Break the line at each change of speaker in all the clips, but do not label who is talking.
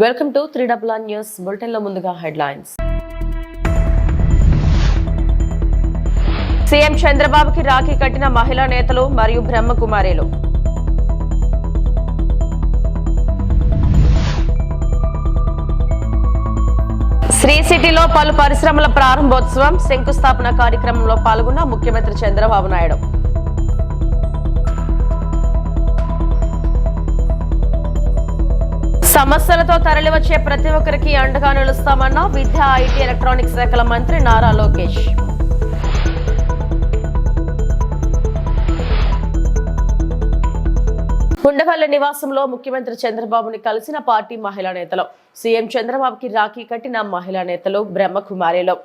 Welcome to 3RR news bulletin లో ముందుగా headlines. CM చంద్రబాబుకి రాఖీ కట్టిన మహిళా నేతలు మరియు బ్రహ్మకుమారిలు. శ్రీ సిటీలో పలు పరిశ్రమల ప్రారంభోత్సవం శంకుస్థాపన కార్యక్రమంలో పాల్గొన్న ముఖ్యమంత్రి చంద్రబాబు నాయుడు. సమస్యలతో తరలివచ్చే ప్రతి ఒక్కరికి అండగా నిలుస్తామన్న విద్యా, ఐటీ, ఎలక్ట్రానిక్స్ శాఖల మంత్రి నారా లోకేష్. ఉండవల్లి నివాసంలో ముఖ్యమంత్రి చంద్రబాబుని కలిసిన పార్టీ మహిళా నేతలు. సీఎం చంద్రబాబుకి రాఖీ కట్టిన మహిళా నేతలు బ్రహ్మకుమారిలు.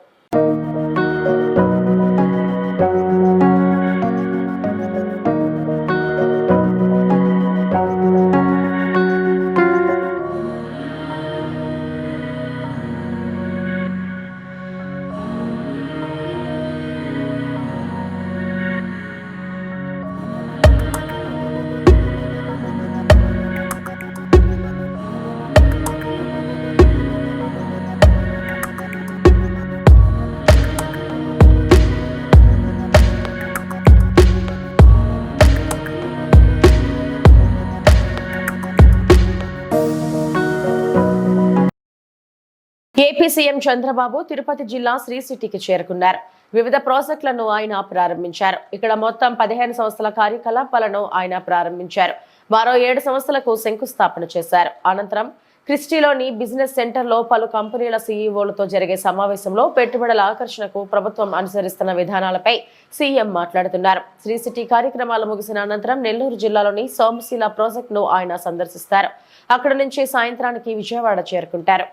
ఏపీ సీఎం చంద్రబాబు తిరుపతి జిల్లా శ్రీ సిటీకి చేరుకున్నారు. వివిధ ప్రాజెక్టులను ఆయన ప్రారంభించారు. ఇక్కడ మొత్తం 15 సంస్థల కార్యకలాపాలను ఆయన ప్రారంభించారు. మరో 7 సంస్థలకు శంకుస్థాపన చేశారు. అనంతరం క్రిస్టీలోని బిజినెస్ సెంటర్లో పలు కంపెనీల సీఈఓలతో జరిగే సమావేశంలో పెట్టుబడుల ఆకర్షణకు ప్రభుత్వం అనుసరిస్తున్న విధానాలపై సీఎం మాట్లాడుతున్నారు. శ్రీ సిటీ కార్యక్రమాలు ముగిసిన అనంతరం నెల్లూరు జిల్లాలోని సోమశీల ప్రాజెక్టును ఆయన సందర్శిస్తారు. అక్కడి నుంచి సాయంత్రానికి విజయవాడ చేరుకుంటారు.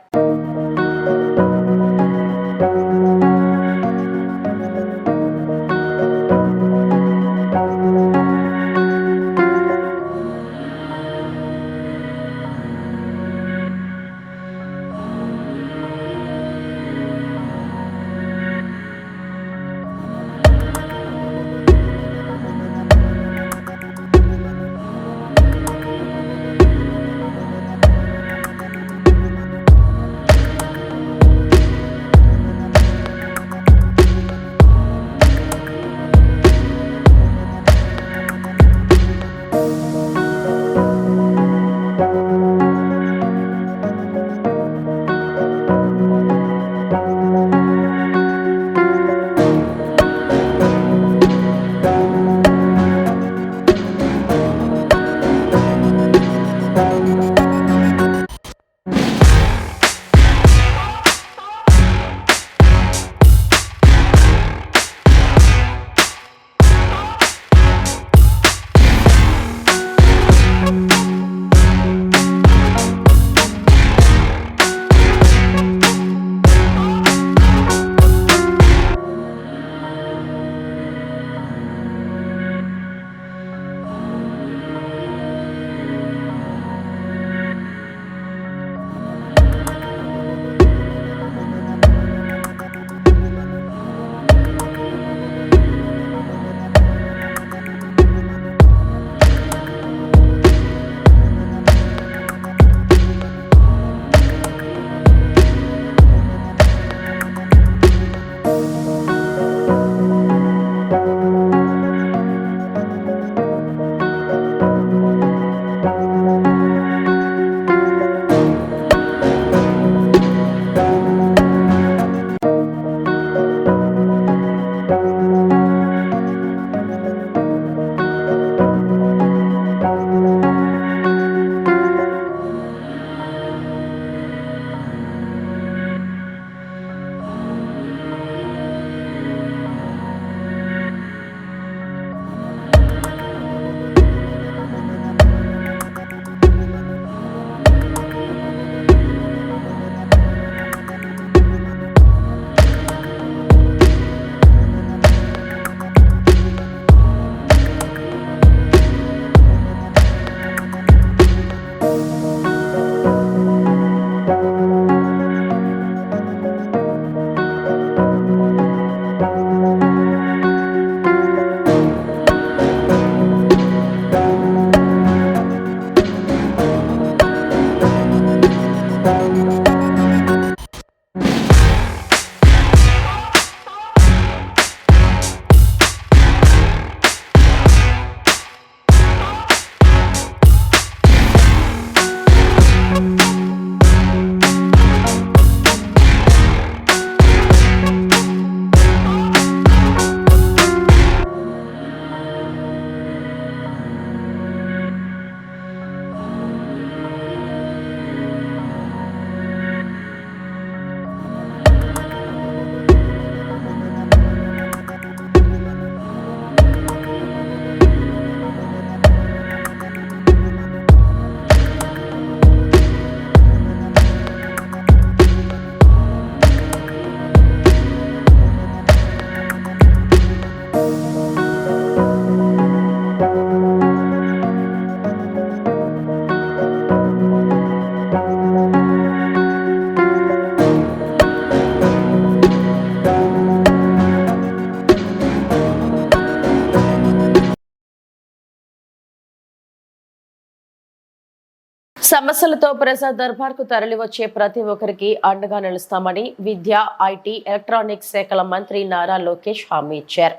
సమస్యలతో ప్రజా దర్బార్ కు తరలివచ్చే ప్రతి ఒక్కరికి అండగా నిలుస్తామని విద్య, ఐటీ, ఎలక్ట్రానిక్స్ శాఖల మంత్రి నారా లోకేష్ హామీ ఇచ్చారు.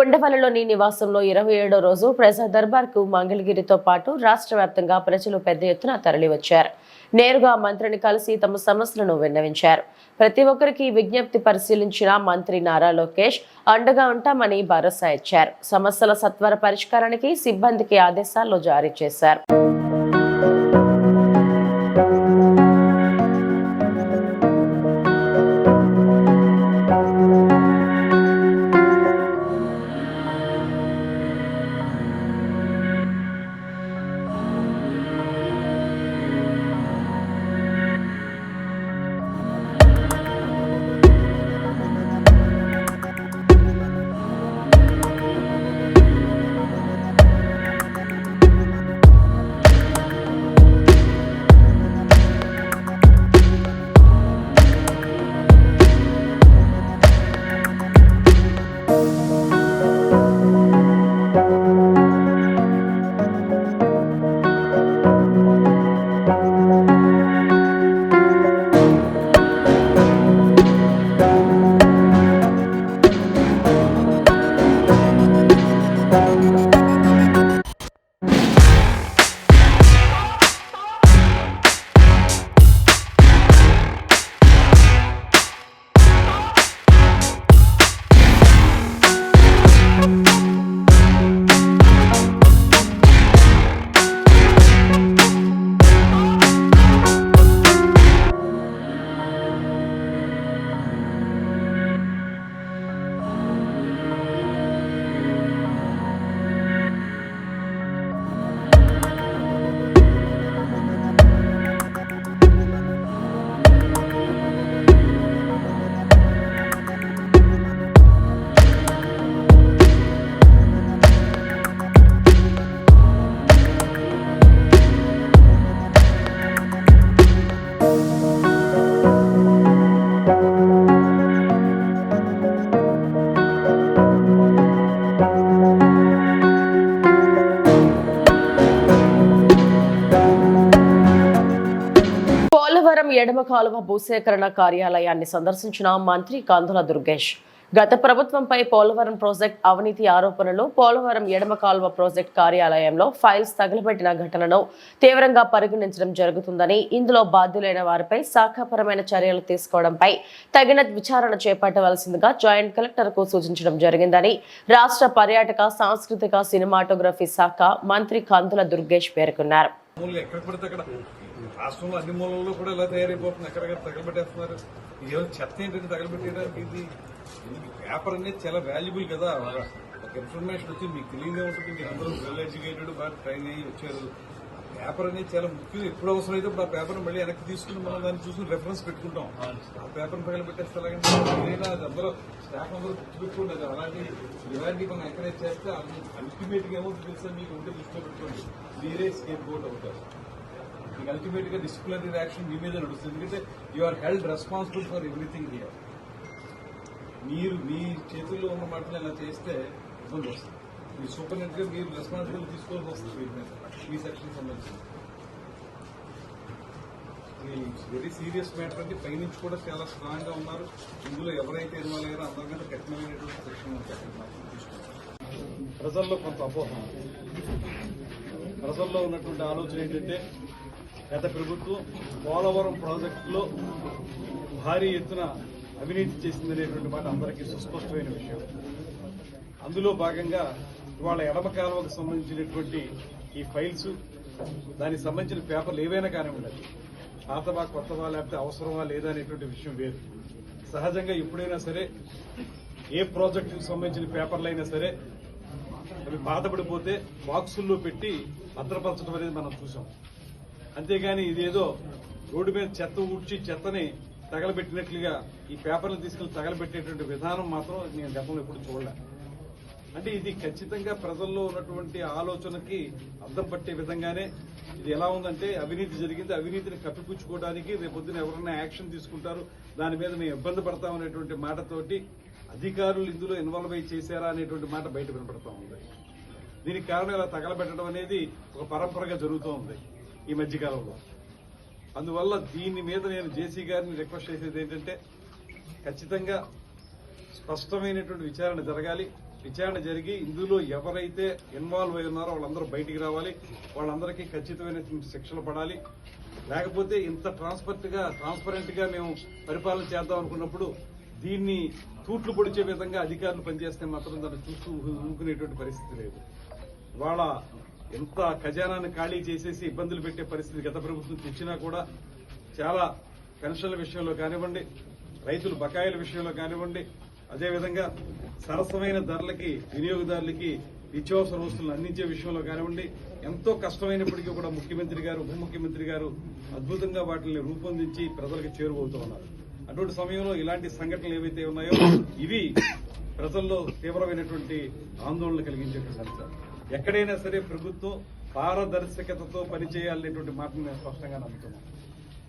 ఉండవల్లిలోని నివాసంలో 27వ రోజు ప్రజా దర్బార్ కు మంగళగిరితో పాటు రాష్ట్ర వ్యాప్తంగా ప్రజలు పెద్ద ఎత్తున తరలివచ్చారు. నేరుగా మంత్రిని కలిసి తమ సమస్యలను విన్నవించారు. ప్రతి ఒక్కరికి విజ్ఞప్తి పరిశీలించిన మంత్రి నారా లోకేష్ అండగా ఉంటామని భరోసా ఇచ్చారు. సమస్యల సత్వర పరిష్కారానికి సిబ్బందికి ఆదేశాలు జారీ చేశారు. పోలవరం ఎడమ కాలువ భూసేకరణ కార్యాలయాన్ని సందర్శించిన మంత్రి కందుల దుర్గేష్ గత ప్రభుత్వంపై పోలవరం ప్రాజెక్ట్ అవినీతి ఆరోపణలు, పోలవరం ఎడమ కాలువ ప్రాజెక్ట్ కార్యాలయంలో ఫైల్స్ తగలబెట్టిన ఘటనను తీవ్రంగా పరిగణించడం జరుగుతుందని, ఇందులో బాధ్యులైన వారిపై శాఖాపరమైన చర్యలు తీసుకోవడంపై తగిన విచారణ చేపట్టవలసిందిగా జాయింట్ కలెక్టర్ కు సూచించడం జరిగిందని రాష్ట్ర పర్యాటక, సాంస్కృతిక, సినిమాటోగ్రఫీ శాఖ మంత్రి కందుల దుర్గేష్ పేర్కొన్నారు.
రాష్ట్రంలో అన్ని మూలల్లో కూడా ఇలా తయారైపోతుంది. ఎక్కడెక్కడ తగలబెట్టేస్తున్నారు. ఇది చెత్త ఏంటంటే తగలబెట్టేయడానికి ఇది పేపర్ అనేది చాలా వాల్యుబుల్ కదా. ఒక ఇన్ఫర్మేషన్ వచ్చి మీకు తెలియదే ఉంటుంది. మీరు అందరూ వెల్ ఎడ్యుకేటెడ్, బాగా ట్రైన్ అయ్యి వచ్చారు. పేపర్ అనేది చాలా ముఖ్యం. ఎప్పుడు అవసరం అయితే ఇప్పుడు ఆ పేపర్ మళ్ళీ వెనక్కి తీసుకుని మనం దాన్ని చూసుకుని రెఫరెన్స్ పెట్టుకుంటాం. ఆ పేపర్ తగలబెట్టేస్తే అలాగంటే అందరూ స్టాఫ్ అందరూ గుర్తుపెట్టుకోండి. అది అలాంటి ఇలాంటి మనం ఎంకరేజ్ చేస్తే అల్టిమేట్ గా ఏమో తెలుసా మీకు ఉంటే దృష్టిలో పెట్టుకోండి. మీరే స్కేప్ బోర్డ్ అవుతారు. మీకు అల్టిమేట్ గా డిసిప్లినరీ యాక్షన్ మీ మీద నడుస్తుంది. ఎందుకంటే you are held responsible for everything here. మీరు మీ చేతుల్లో ఉన్న మాటలు ఇలా చేస్తే ఇబ్బంది వస్తుంది. మీ సూపరింటెండెంట్ గా మీరు రెస్పాన్సిబిలిటీ తీసుకోవాల్సి వస్తుంది. వీటి మీద మీ సెక్షన్ సంబంధించి వెరీ సీరియస్ మ్యాటర్ అంటే పైనుంచి కూడా చాలా స్ట్రాంగ్ గా ఉన్నారు. ఇందులో ఎవరైతే ఇన్వాల్వ్ అయ్యారో అందరికంటే కఠినమైనటువంటి సెక్షన్ ప్రజల్లో కొంత అపోహ, ప్రజల్లో ఉన్నటువంటి ఆలోచన ఏంటంటే గత ప్రభుత్వం పోలవరం ప్రాజెక్టులో భారీ ఎత్తున అవినీతి చేసిందనేటువంటి మాట అందరికీ సుస్పష్టమైన విషయం. అందులో భాగంగా ఇవాళ ఎడమ కాలువకు సంబంధించినటువంటి ఈ ఫైల్స్, దానికి సంబంధించిన పేపర్లు ఏవైనా కానివ్వండి, పాతవా కొత్తవా లేకపోతే అవసరమా లేదా అనేటువంటి విషయం వేరు. సహజంగా ఎప్పుడైనా సరే ఏ ప్రాజెక్టుకు సంబంధించిన పేపర్లైనా సరే అవి పాతపడిపోతే బాక్సుల్లో పెట్టి భద్రపరచడం అనేది మనం చూసాం. అంతేగాని ఇదేదో రోడ్డు మీద చెత్త ఊడ్చి చెత్తని తగలబెట్టినట్లుగా ఈ పేపర్లు తీసుకెళ్లి తగలబెట్టేటువంటి విధానం మాత్రం నేను గతంలో ఎప్పుడు చూడలే. అంటే ఇది ఖచ్చితంగా ప్రజల్లో ఉన్నటువంటి ఆలోచనకి అర్థం పట్టే విధంగానే ఇది ఎలా ఉందంటే అవినీతి జరిగింది, అవినీతిని కప్పిపుచ్చుకోవడానికి రేపొద్దున ఎవరైనా యాక్షన్ తీసుకుంటారు, దాని మీద మేము ఇబ్బంది పడతామనేటువంటి మాటతోటి అధికారులు ఇందులో ఇన్వాల్వ్ అయి చేశారా అనేటువంటి మాట బయట వినపడతా ఉంది. దీనికి కారణం ఇలా తగలబెట్టడం అనేది ఒక పరంపరగా జరుగుతూ ఉంది ఈ మధ్యకాలంలో. అందువల్ల దీని మీద నేను జేసీ గారిని రిక్వెస్ట్ చేసేది ఏంటంటే ఖచ్చితంగా స్పష్టమైనటువంటి విచారణ జరగాలి. విచారణ జరిగి ఇందులో ఎవరైతే ఇన్వాల్వ్ అయి ఉన్నారో వాళ్ళందరూ బయటికి రావాలి. వాళ్ళందరికీ ఖచ్చితమైనటువంటి శిక్షలు పడాలి. లేకపోతే ఇంత ట్రాన్స్పరెంట్ గా మేము పరిపాలన చేద్దాం అనుకున్నప్పుడు దీన్ని తూట్లు పొడిచే విధంగా అధికారులు పనిచేస్తే మాత్రం దాన్ని చూస్తూ ఊరుకునేటువంటి పరిస్థితి లేదు. ఇవాళ ఎంత ఖజానాన్ని ఖాళీ చేసేసి ఇబ్బందులు పెట్టే పరిస్థితి గత ప్రభుత్వం తెచ్చినా కూడా చాలా పెన్షన్ల విషయంలో కానివ్వండి, రైతుల బకాయిల విషయంలో కానివ్వండి, అదేవిధంగా సరసమైన ధరలకి వినియోగదారులకి నిత్యావసర వస్తువులను అందించే విషయంలో కానివ్వండి, ఎంతో కష్టమైనప్పటికీ కూడా ముఖ్యమంత్రి గారు, ఉప ముఖ్యమంత్రి గారు అద్భుతంగా వాటిని రూపొందించి ప్రజలకు చేరువవుతూ ఉన్నారు. అటువంటి సమయంలో ఇలాంటి సంఘటనలు ఏవైతే ఉన్నాయో ఇవి ప్రజల్లో తీవ్రమైనటువంటి ఆందోళన కలిగించేటువంటి అంశాలు. ఎక్కడైనా సరే ప్రభుత్వం పారదర్శకతతో పనిచేయాలనేటువంటి మాటను నేను స్పష్టంగా నమ్ముతున్నాను.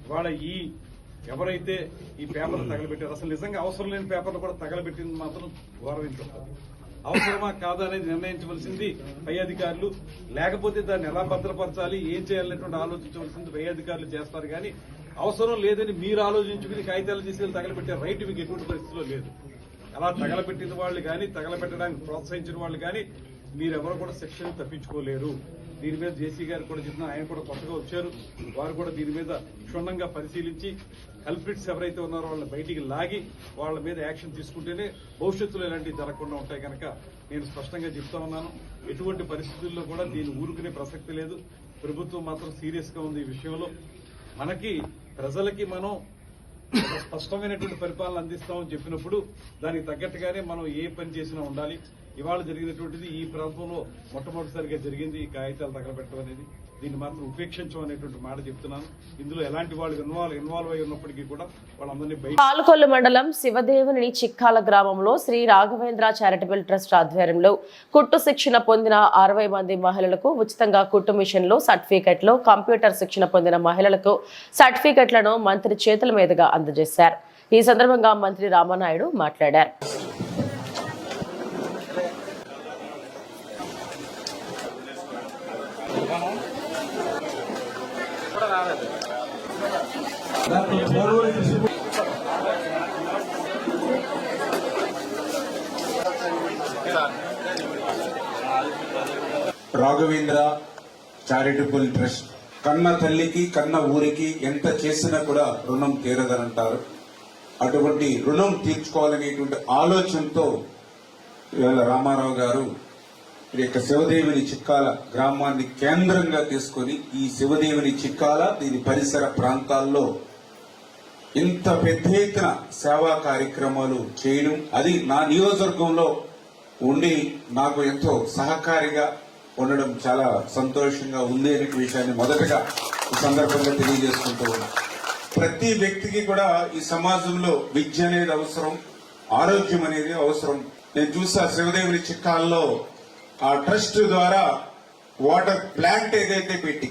ఇవాళ ఎవరైతే ఈ పేపర్లు తగలబెట్టారు, అసలు నిజంగా అవసరం లేని పేపర్లు కూడా తగలబెట్టింది మాత్రం గౌరవించాలి. అవసరమా కాదా అనేది నిర్ణయించవలసింది పై అధికారులు. లేకపోతే దాన్ని ఎలా భద్రపరచాలి, ఏం చేయాలనేటువంటి ఆలోచించవలసింది పై అధికారులు చేస్తారు. కానీ అవసరం లేదని మీరు ఆలోచించుకుని కాగితాలు తీసుకెళ్లి తగలబెట్టే రైట్ మీకు ఎటువంటి పరిస్థితిలో లేదు. అలా తగలబెట్టిన వాళ్ళు కానీ, తగలబెట్టడానికి ప్రోత్సహించిన వాళ్ళు కానీ మీరెవరు కూడా శిక్షను తప్పించుకోలేరు. దీని మీద జేసీ గారు కూడా చెప్పిన, ఆయన కూడా కొత్తగా వచ్చారు. వారు కూడా దీని మీద క్షుణ్ణంగా పరిశీలించి కల్ప్రిట్స్ ఎవరైతే ఉన్నారో వాళ్ళని బయటికి లాగి వాళ్ళ మీద యాక్షన్ తీసుకుంటేనే భవిష్యత్తులో ఇలాంటివి జరగకుండా ఉంటాయి. కనుక నేను స్పష్టంగా చెప్తా ఉన్నాను, ఎటువంటి పరిస్థితుల్లో కూడా దీన్ని ఊరుకునే ప్రసక్తి లేదు. ప్రభుత్వం మాత్రం సీరియస్ గా ఉంది ఈ విషయంలో. మనకి ప్రజలకి మనం స్పష్టమైనటువంటి పరిపాలన అందిస్తామని చెప్పినప్పుడు దానికి తగ్గట్టుగానే మనం ఏ పని చేసినా ఉండాలి. ఇవాళ జరిగినటువంటిది ఈ ప్రాంతంలో మొట్టమొదటిసారిగా జరిగింది ఈ కాగితాలు తగలబెట్టడం అనేది. దీన్ని మాత్రం ఉపేక్షించం అనేటువంటి మాట చెప్తున్నాను. ఇందులో ఎలాంటి వాళ్ళు ఇన్వాల్వ్ అయి ఉన్నప్పటికీ కూడా వాళ్ళందరినీ బయట.
పాలకొల్లు మండలం శివదేవుని చిక్కాల గ్రామంలో శ్రీ రాఘవేంద్ర చారిటబుల్ ట్రస్ట్ ఆధ్వర్యంలో కుట్టు శిక్షణ పొందిన 60 మంది మహిళలకు ఉచితంగా కుట్టు మిషన్లు, సర్టిఫికెట్లు, కంప్యూటర్ శిక్షణ పొందిన మహిళలకు సర్టిఫికెట్లను మంత్రి చేతుల మీదుగా అందజేశారు. ఈ సందర్భంగా మంత్రి రామానాయుడు మాట్లాడారు.
రాఘవేంద్ర చారిటబుల్ ట్రస్ట్ కన్న తల్లికి, కన్న ఊరికి ఎంత చేసినా కూడా రుణం తీరదనంటారు. అటువంటి రుణం తీర్చుకోవాలనేటువంటి ఆలోచనతో ఇవాళ రామారావు గారు ఈ యొక్క శివదేవుని చిక్కాల గ్రామాన్ని కేంద్రంగా తీసుకుని ఈ శివదేవుని చిక్కాల దీని పరిసర ప్రాంతాల్లో ఇంత పెద్ద ఎత్తున సేవా కార్యక్రమాలు చేయడం, అది నా నియోజకవర్గంలో ఉండి నాకు ఎంతో సహకారిగా ఉండడం చాలా సంతోషంగా ఉంది అనే విషయాన్ని మొదటగా ఈ సందర్భంగా తెలియజేసుకుంటూ ఉన్నా. ప్రతి వ్యక్తికి కూడా ఈ సమాజంలో విద్య అనేది అవసరం, ఆరోగ్యం అనేది అవసరం. నేను చూసా శివదేవుని చిక్కాల్లో ఆ ట్రస్ట్ ద్వారా వాటర్ ప్లాంట్ ఏదైతే పెట్టి,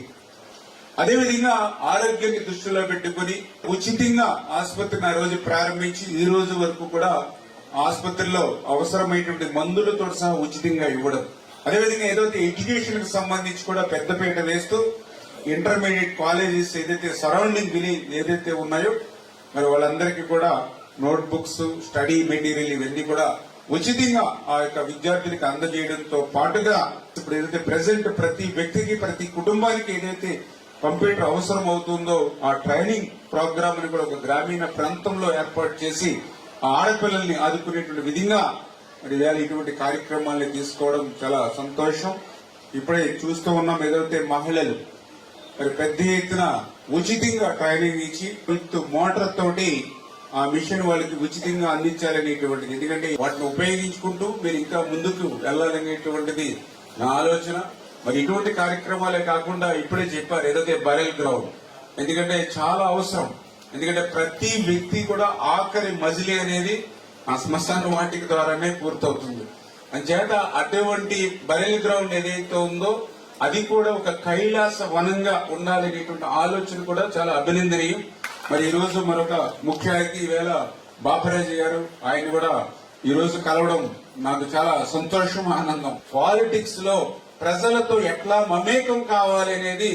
అదేవిధంగా ఆరోగ్యాన్ని దృష్టిలో పెట్టుకుని ఉచితంగా ఆసుపత్రిని ఆ రోజు ప్రారంభించి ఈ రోజు వరకు కూడా ఆసుపత్రిలో అవసరమైనటువంటి మందులతో సహా ఉచితంగా ఇవ్వడం. అదేవిధంగా ఏదైతే ఎడ్యుకేషన్ కి సంబంధించి కూడా పెద్దపీట వేస్తూ ఇంటర్మీడియట్ కాలేజెస్ ఏదైతే సరౌండింగ్ విలేజ్ ఏదైతే ఉన్నాయో మరి వాళ్ళందరికీ కూడా నోట్ బుక్స్, స్టడీ మెటీరియల్ ఇవన్నీ కూడా ఉచితంగా ఆ యొక్క విద్యార్థులకి అందజేయడంతో పాటుగా ఇప్పుడు ఏదైతే ప్రెసెంట్ ప్రతి వ్యక్తికి, ప్రతి కుటుంబానికి ఏదైతే కంప్యూటర్ అవసరం అవుతుందో ఆ ట్రైనింగ్ ప్రోగ్రామ్ ని కూడా ఒక గ్రామీణ ప్రాంతంలో ఏర్పాటు చేసి ఆ ఆడపిల్లల్ని ఆదుకునేటువంటి విధంగా మరి ఇవాళ ఇటువంటి కార్యక్రమాల్ని తీసుకోవడం చాలా సంతోషం. ఇప్పుడే చూస్తూ ఉన్నాం ఏదైతే మహిళలు మరి పెద్ద ఎత్తున ఉచితంగా ట్రైనింగ్ ఇచ్చి విత్ మోటార్ తోటి ఆ మిషన్ వాళ్ళకి ఉచితంగా అందించాలనేటువంటిది. ఎందుకంటే వాటిని ఉపయోగించుకుంటూ మీరు ఇంకా ముందుకు వెళ్లాలనేటువంటిది నా ఆలోచన. మరి ఇటువంటి కార్యక్రమాలే కాకుండా ఇప్పుడే చెప్పారు ఏదైతే బరెల్ గ్రౌండ్, ఎందుకంటే చాలా అవసరం. ఎందుకంటే ప్రతి వ్యక్తి కూడా ఆఖరి మజిలీ అనేది ఆ శ్మశాన వాటిక ద్వారానే పూర్తవుతుంది. అంచేత అటువంటి బరెల్ గ్రౌండ్ ఏదైతే ఉందో అది కూడా ఒక కైలాస వనంగా ఉండాలనేటువంటి ఆలోచన కూడా చాలా అభినందనీయం. మరి ఈ రోజు మరొక ముఖ్య అతిథి ఈవేళ బాపరాజు గారు, ఆయన కూడా ఈ రోజు కలవడం నాకు చాలా సంతోషం, ఆనందం. పాలిటిక్స్ లో ప్రజలతో ఎట్లా మమేకం కావాలి అనేది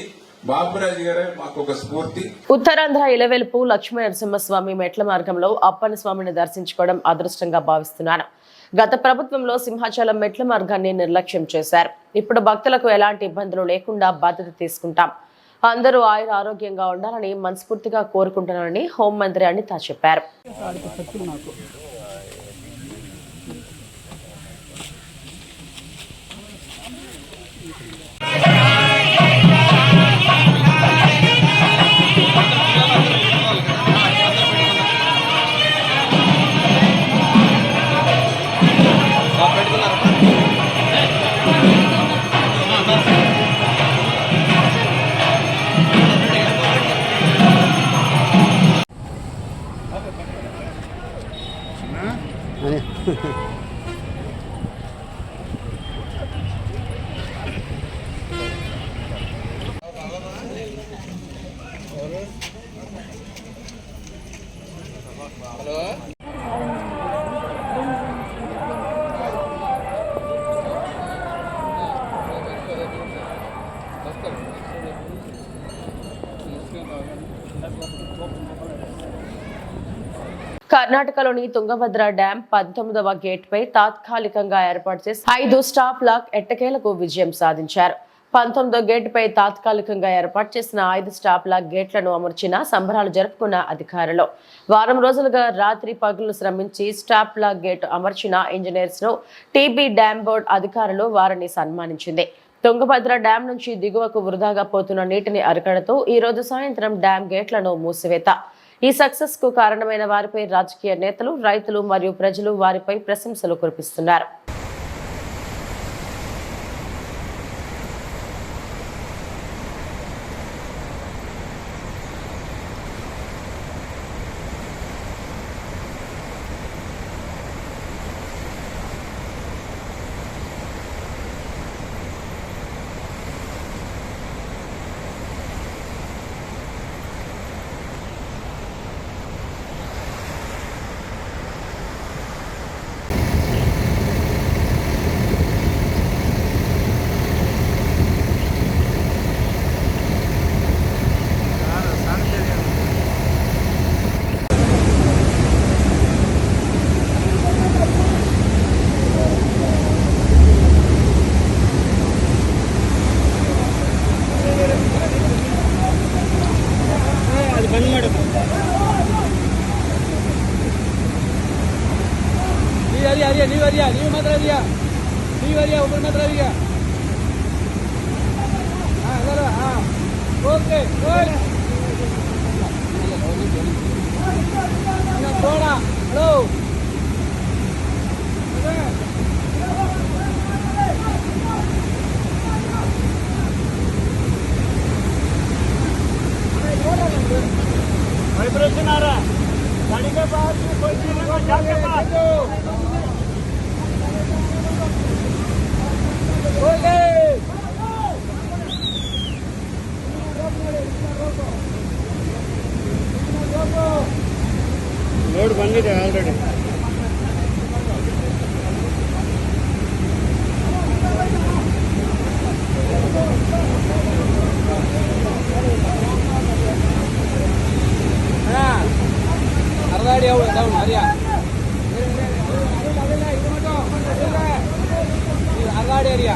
బాపురాజు గారే మాకు ఒక స్ఫూర్తి.
ఉత్తరాంధ్ర ఇలవెలుపు లక్ష్మీ నరసింహస్వామి మెట్ల మార్గంలో అప్పన్న స్వామిని దర్శించుకోవడం అదృష్టంగా భావిస్తున్నాను. గత ప్రభుత్వంలో సింహాచలం మెట్ల మార్గాన్ని నిర్లక్ష్యం చేశారు. ఇప్పుడు భక్తులకు ఎలాంటి ఇబ్బందులు లేకుండా బాధ్యత తీసుకుంటాం. అందరూ ఆయుర ఆరోగ్యంగా ఉండాలని మనస్ఫూర్తిగా కోరుకుంటున్నానని హోంమంత్రి అనిత చెప్పారు. కర్ణాటకలోని తుంగభద్ర డ్యాం 19వ గేట్ పై తాత్కాలికంగా ఏర్పాటు చేసి 5 స్టాప్ లాక్ ఎట్టకేలకు విజయం సాధించారు. 19వ గేట్ పై తాత్కాలికంగా ఏర్పాటు చేసిన 5 స్టాప్ లాక్ గేట్లను అమర్చిన సంబరాలు జరుపుకున్న అధికారులు వారం రోజులుగా రాత్రి పగలు శ్రమించి స్టాప్ లాక్ గేట్ అమర్చిన ఇంజనీర్స్ ను టీబీ డ్యాం బోర్డు అధికారులు వారిని సన్మానించింది. తుంగభద్ర డ్యాం నుంచి దిగువకు వృధాగా పోతున్న నీటిని అరికడుతూ ఈ రోజు సాయంత్రం డ్యాం గేట్లను మూసివేత. ఈ సక్సెస్ కు కారణమైన వారిపై రాజకీయ నేతలు, రైతులు మరియు ప్రజలు వారిపై ప్రశంసలు కురిపిస్తున్నారు.
ನೀವು ಮಾತ್ರ ಇದೆಯಾ ನೀವರಿಯಾ ಒಬ್ಬರು ಮಾತ್ರ ಇದೆಯಾ ಓಕೆ ಥೋड़ा ಹಲೋ वाइब्रेशन आ रहा है गाड़ी के पास कोई चीज को जाके पास ओके लोड ಬಂದಿದೆ already Arradia down area. Arradia area.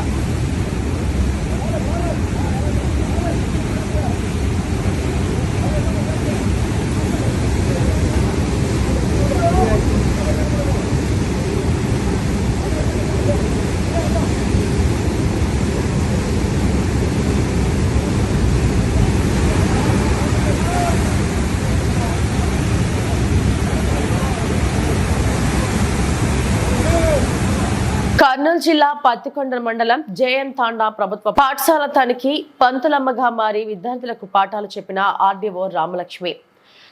Kurnool జిల్లా పత్తికొండ మండలం జేఎన్ తాండా ప్రభుత్వ పాఠశాల తనిఖీ పంతులమ్మగా మారి విద్యార్థులకు పాఠాలు చెప్పిన ఆర్డీఓ రామలక్ష్మి.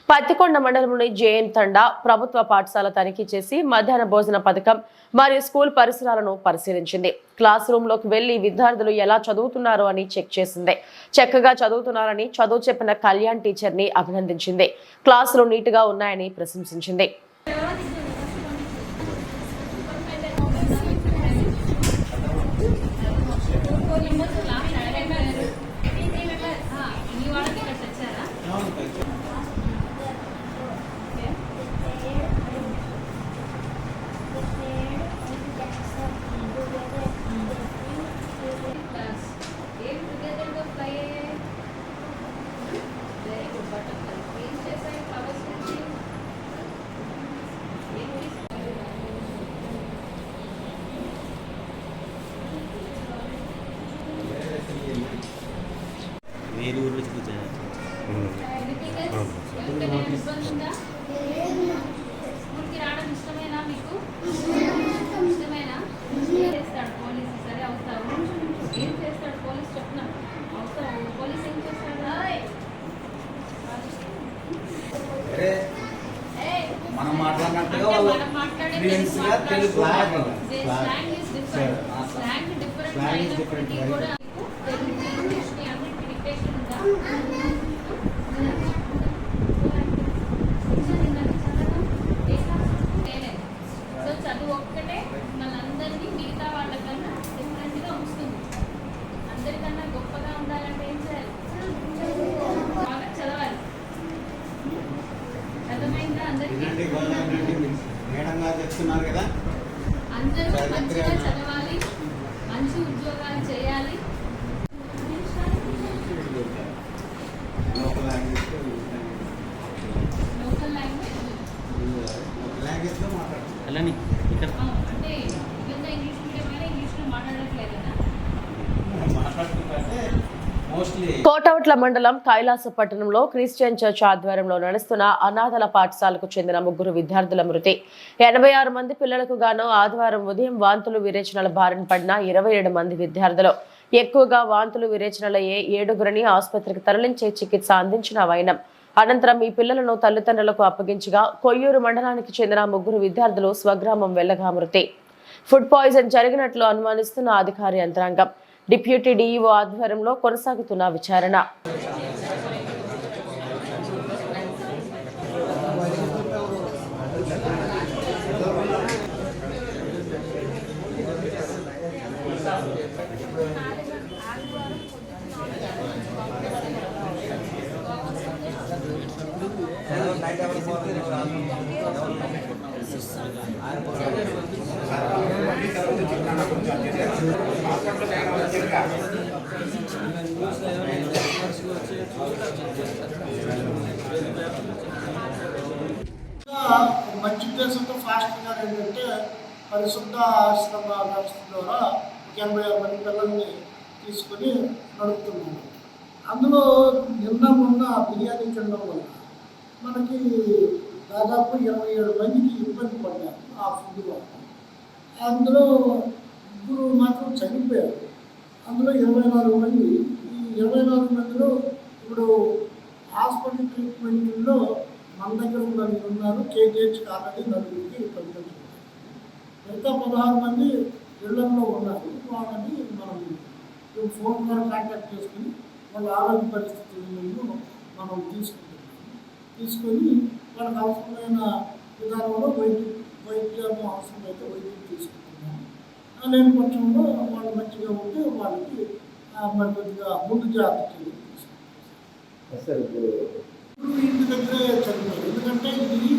పత్తికొండ మండలంలోని జేఎన్ తాండా ప్రభుత్వ పాఠశాల తనిఖీ చేసి మధ్యాహ్న భోజన పథకం మరియు స్కూల్ పరిసరాలను పరిశీలించింది. క్లాస్ రూమ్ లోకి వెళ్లి విద్యార్థులు ఎలా చదువుతున్నారో అని చెక్ చేసింది. చక్కగా చదువుతున్నారని చదువు చెప్పిన కళ్యాణ్ టీచర్ ని అభినందించింది. క్లాసులు నీట్ గా ఉన్నాయని ప్రశంసించింది.
మనం మాట్లాడినట్టుగా వాళ్ళు ఫ్లూయెన్సీగా తెలుగు
సో చదువు ఒక్కటే మనందరినీ మిగతా వాళ్ళకన్నా డిఫరెంట్గా వస్తుంది. అందరికన్నా గొప్పగా ఉండాలంటే ఏం చేయాలి? బాగా చదవాలి. అర్థమైందా అందరికీ?
మేడం గారు చెప్తున్నారు కదా,
అందరూ మంచిగా చదవాలి, మంచి ఉద్యోగాలు చేయాలి.
లోకల్ లాంగ్వేజ్లో మాట్లాడుతున్నారు.
అంటే ఇదంతా ఇంగ్లీష్ మీడియం అయినా ఇంగ్లీష్లో మాట్లాడట్లేదు కదా.
మాట్లాడుతుంటే మోస్ట్లీ
కోటవట్ల మండలం కైలాసపట్టణంలో క్రిస్టియన్ చర్చ్ ఆధ్వర్యంలో నడుస్తున్న అనాథల పాఠశాలకు చెందిన 3 విద్యార్థుల మృతి. 86 మంది పిల్లలకు గాను ఆదివారం ఉదయం వాంతులు విరేచనల బారిన పడిన 27 మంది విద్యార్థులు. ఎక్కువగా వాంతులు విరేచనలయ్యే 7గురిని ఆసుపత్రికి తరలించే చికిత్స అందించిన వైనం. అనంతరం ఈ పిల్లలను తల్లిదండ్రులకు అప్పగించగా కొయ్యూరు మండలానికి చెందిన 3 విద్యార్థులు స్వగ్రామం వెళ్లగా మృతి. ఫుడ్ పాయిజన్ జరిగినట్లు అనుమానిస్తున్న అధికారి యంత్రాంగం. డిప్యూటీ డీఈఓ ఆధ్వర్యంలో కొనసాగుతున్న విచారణ.
మంచి ఉద్దేశంతో ఫాస్ట్ గారు ఏంటంటే పరిశుద్ధ ఆశ్రమ వ్యవస్థ ద్వారా 86 మంది పిల్లల్ని తీసుకొని నడుపుతున్నాము. అందులో నిన్న మొన్న బిర్యానీ తినడం వల్ల మనకి దాదాపు 27 మందికి ఇబ్బంది పడ్డారు ఆ ఫుడ్ వల్ల. అందులో 3 మాత్రం చనిపోయారు. అందులో 24 మంది. ఈ 24 మందిలో ఇప్పుడు హాస్పిటల్ ట్రీట్మెంట్లో మన దగ్గర ఉన్నారు. కేజీహెచ్కి ఆల్రెడీ 4కి పంపించారు. మిగతా 16 మంది ఇళ్లలో ఉన్నారు. వాళ్ళని మనం ఫోన్ ద్వారా కాంటాక్ట్ చేసుకుని వాళ్ళ ఆరోగ్య పరిస్థితులను మనం తీసుకొని వాళ్ళకి అవసరమైన విధానంలో వైద్యం అవసరమైతే వైద్యం తీసుకుంటున్నాము. లేని పక్షంలో వాళ్ళు మంచిగా ఉంటే వాళ్ళకి మరి కొద్దిగా ముందు జాగ్రత్త తీసుకుంటాం. ఇంటి దగ్గరే చదివారు. ఎందుకంటే ఇది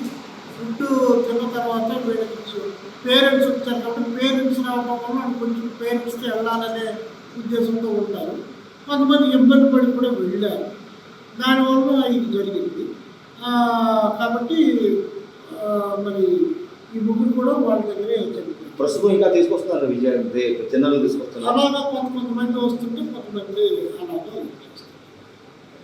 ఫుడ్ తిన్న తర్వాత వీళ్ళకి పేరెంట్స్ వచ్చారు కాబట్టి పేరెంట్స్ రావడం వల్ల కొంచెం పేరెంట్స్కి వెళ్ళాలనే ఉద్దేశంతో ఉంటారు. కొంతమంది ఇబ్బంది పడి కూడా వెళ్ళారు. దానివల్ల ఇది జరిగింది. కాబట్టి మరి ఈ ముగ్గురు కూడా వాళ్ళ దగ్గరే చదివారు.
ప్రస్తుతం ఇంకా తీసుకొస్తున్నారు జనరల్ తీసుకొస్తున్నారు.
అలాగా కొంతమంది వస్తుంటే కొంతమంది అలాగా.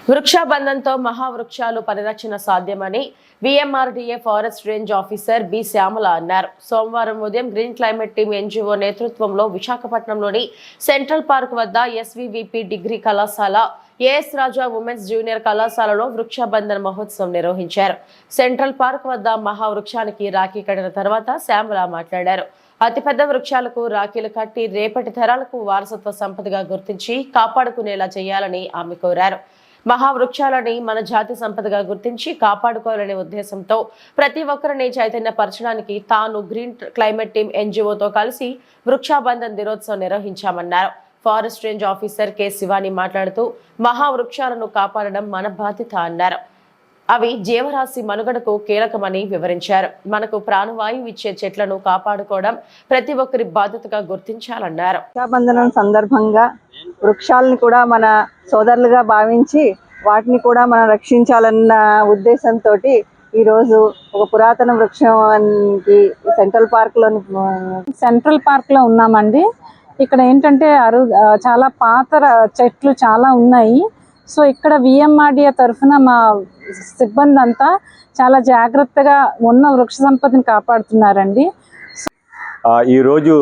వృక్షాబంధంతో మహావృక్షాలు పరిరక్షణ సాధ్యమని VMRDA forest range officer B Shyamala అన్నారు. సోమవారం ఉదయం గ్రీన్ క్లైమేట్ టీం ఎన్జీఓ నేతృత్వంలో విశాఖపట్నంలోని సెంట్రల్ పార్క్ వద్ద ఎస్వీవీపీ డిగ్రీ కళాశాల, ఏఎస్ రాజా ఉమెన్స్ జూనియర్ కళాశాలలో వృక్షాబంధన్ మహోత్సవం నిర్వహించారు. సెంట్రల్ పార్క్ వద్ద మహావృక్షానికి రాఖీ కట్టిన తర్వాత శ్యామల మాట్లాడారు. అతిపెద్ద వృక్షాలకు రాఖీలు కట్టి రేపటి తరాలకు వారసత్వ సంపదగా గుర్తించి కాపాడుకునేలా చేయాలని ఆమె కోరారు. మహావృక్షాలని మన జాతి సంపదగా గుర్తించి కాపాడుకోవాలనే ఉద్దేశంతో ప్రతి ఒక్కరిని చైతన్యపరచడానికి తాను గ్రీన్ క్లైమేట్ టీం ఎన్జీఓతో కలిసి వృక్షాబంధన్ దినోత్సవం నిర్వహించామన్నారు. Forest range officer K Shivani మాట్లాడుతూ మహావృక్షాలను కాపాడడం మన బాధ్యత అన్నారు. అవి జీవరాశి మనుగడకు కీలకమని వివరించారు. మనకు ప్రాణవాయువు ఇచ్చే చెట్లను కాపాడుకోవడం ప్రతి ఒక్కరి బాధ్యతగా గుర్తించాలన్నారు.
రక్షాబంధనం సందర్భంగా వృక్షాలను కూడా మన సోదరులుగా భావించి వాటిని కూడా మనం రక్షించాలన్న ఉద్దేశంతో ఈరోజు ఒక పురాతన వృక్షానికి
సెంట్రల్ పార్క్లో ఉన్నామండి. ఇక్కడ ఏంటంటే చాలా పాత చెట్లు చాలా ఉన్నాయి. సో ఇక్కడ విఎంఆర్డీఏ తరఫున మా సిబ్బంది అంతా చాలా జాగ్రత్తగా ఉన్న వృక్ష సంపదను కాపాడుతున్నారండి.
ఈరోజు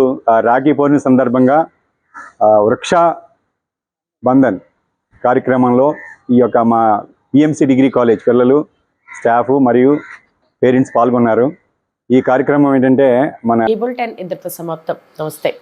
రాఖీ పౌర్ణమి సందర్భంగా వృక్ష బంధన్ కార్యక్రమంలో ఈ యొక్క మా పిఎంసి డిగ్రీ కాలేజ్ పిల్లలు, స్టాఫ్ మరియు పేరెంట్స్ పాల్గొన్నారు. ఈ కార్యక్రమం ఏంటంటే మన
ఈ బులెటిన్ ఇంతటితో సమాప్తం. నమస్తే.